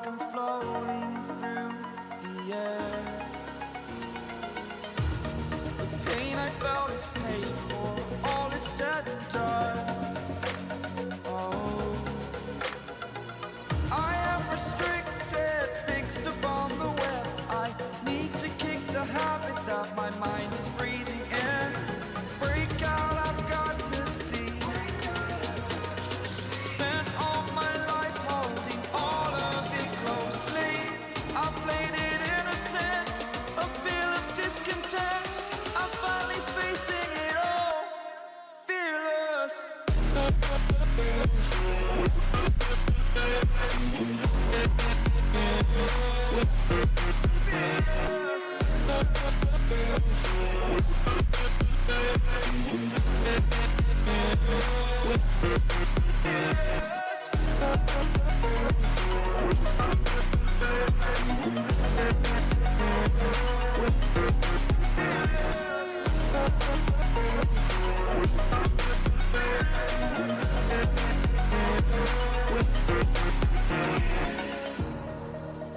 like I'm floating through the air. The pain I felt is paid for, all is said and done. Oh, I am restricted, fixed upon the web. I need to kick the habit that my mind is breathing in. Break out, I've got to see. Spent all my life holding all of it closely. I played it innocent, a feel of discontent. I'm finally facing it all, fearless.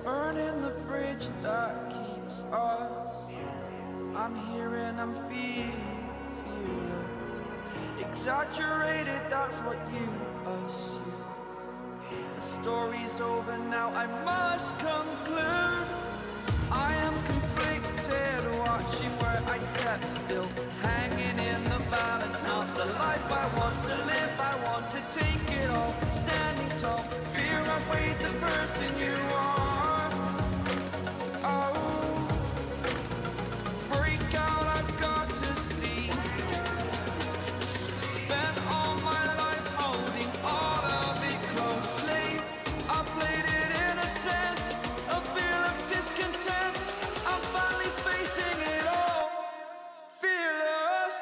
Burning the bridge that keeps us. I'm here and I'm feeling fearless. Exaggerated, that's what you assume. The story's over now, I must conclude. I am conflicted, watching where I step still, hanging in the balance. Not the life I want to live, I want to take it all. Standing tall, fear outweighed the person you are. Oh, break out, I've got to see. Spent all my life holding all of it closely. I played it innocent, a feel of discontent. I'm finally facing it all, fearless.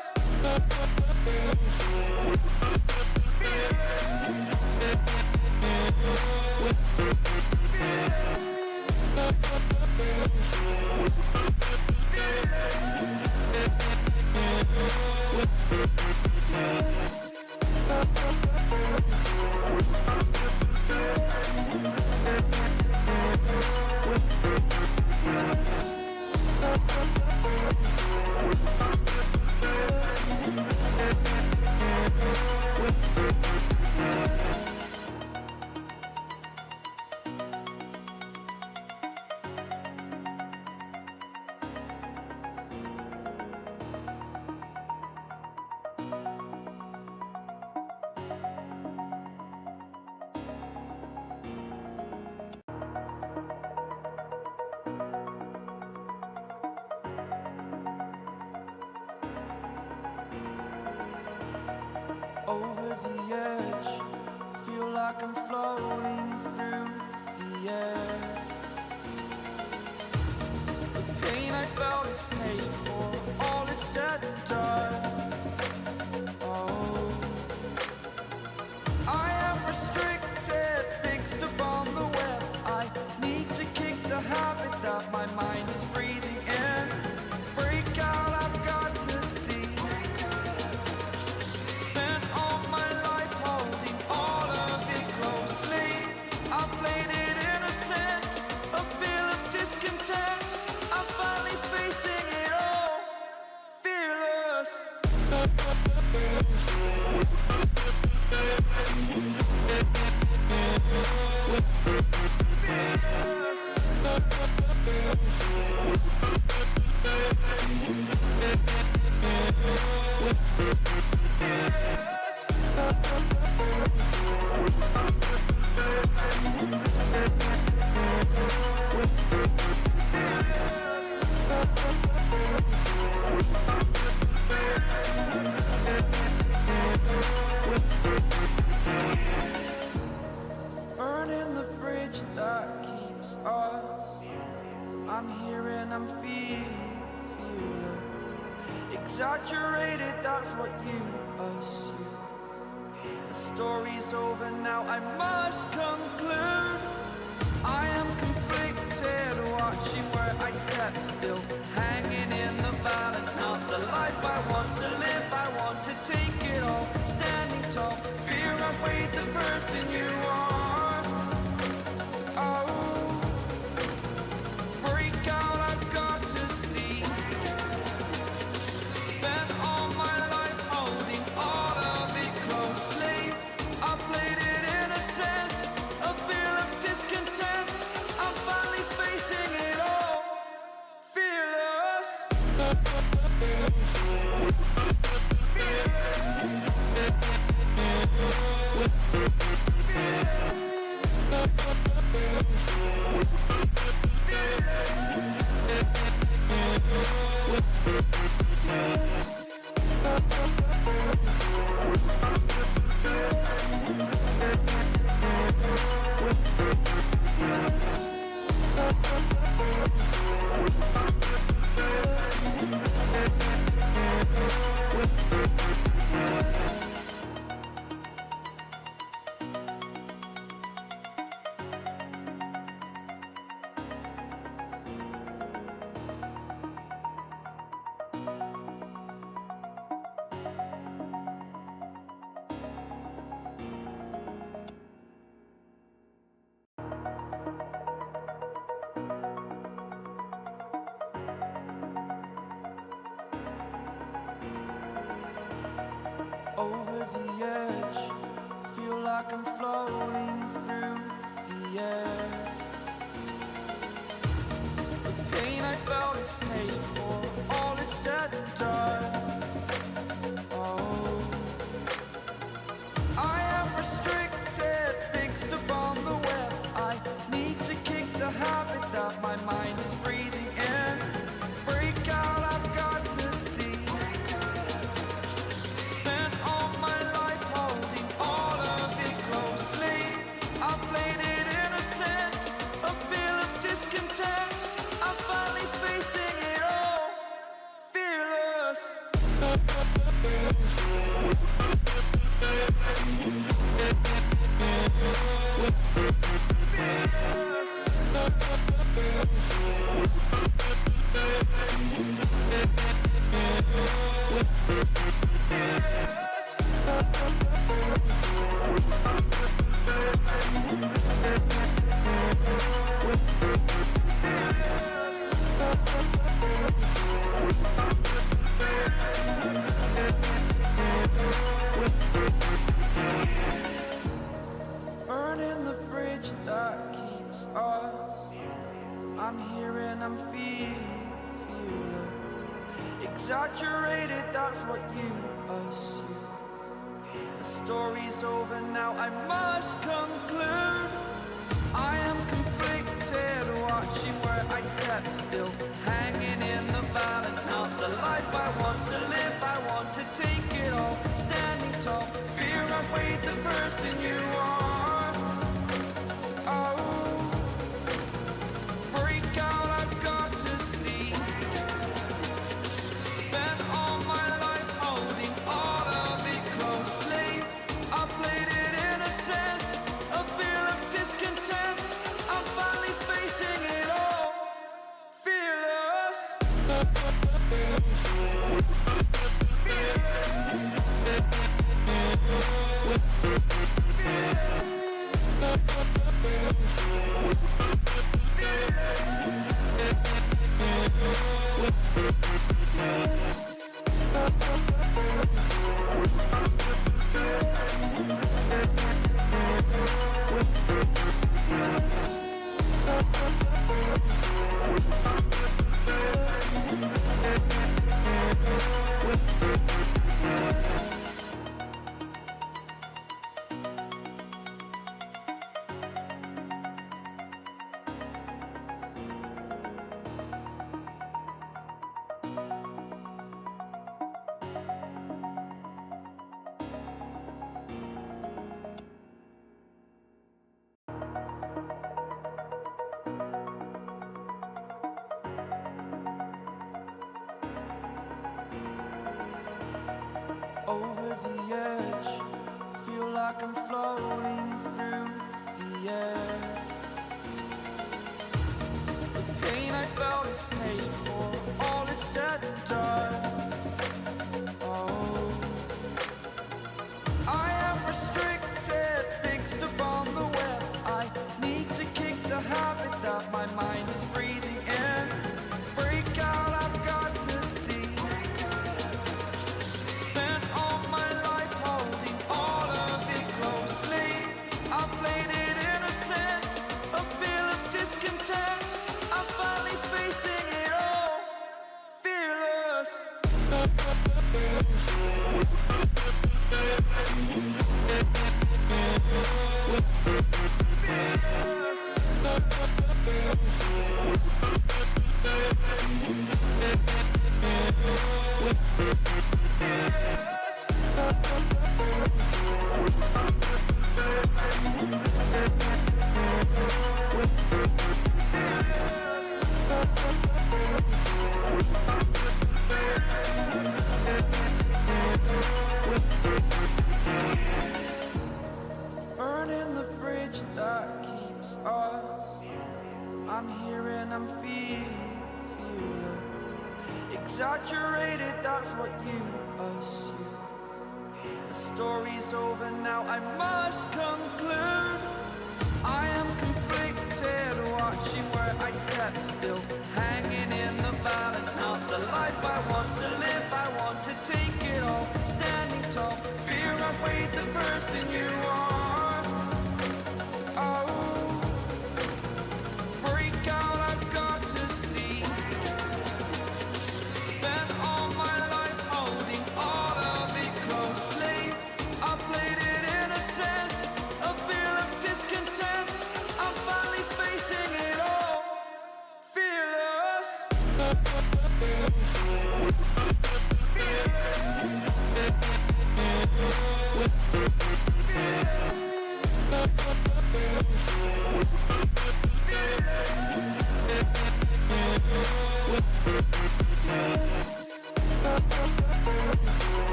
Over the edge, feel like I'm floating through the air. The pain I felt is paid for, all is said and done. Oh, I am restricted, fixed upon the web. I need to kick the habit that my mind is breathing in. Break out, I've got to see. Spent all my life holding all of it closely. I played it innocent, a feel of discontent. I'm finally facing it all, fearless. Burning the bridge that keeps us. I'm here and I'm feeling fearless. Exaggerated, that's what you assume. The story's over now, I must conclude. I am conflicted, watching where I step still, hanging in the balance. Not the life I want to live, I want to take it all. Standing tall, fear outweighed the person you are. Oh, Over the edge, feel like I'm floating through the air. The pain I felt is paid for, all is said and done. Oh, I am restricted, fixed upon the web. I need to kick the habit that my mind is breathing in. Break out, I've got to see. Burning the bridge that keeps us. I'm here and I'm feeling fearless. Exaggerated, that's what you assume. The story's over now, I must conclude. I am conflicted, watching where I step still, hanging in the balance. Not the life I want to live, I want to take it all. Standing tall, fear I weighed the person you are. Oh, break out, I've got to see. Spent all my life holding all of it closely. I played it innocent, a feel of discontent. I'm finally facing it all, fearless. Over the edge, feel like I'm floating through the air. The pain I felt is paid for, all is said and done. Oh, I am restricted, fixed upon the web. I need to kick the habit that my mind is breathing in. Break out, I've got to see. Spent all my life holding all of it closely. I played it innocent, exaggerated, that's what you assume. The story's over now, I must conclude. I am conflicted, watching where I step, still hanging in the balance. Not the life I want to live, I want to take it all. Standing tall, fear outweighed the person you are. Oh, break out, I've got to see. Spent all my life holding all of it closely. I played it innocent, a feel of discontent. I'm finally facing it all, fearless.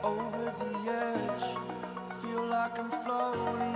Over the edge, feel like I'm floating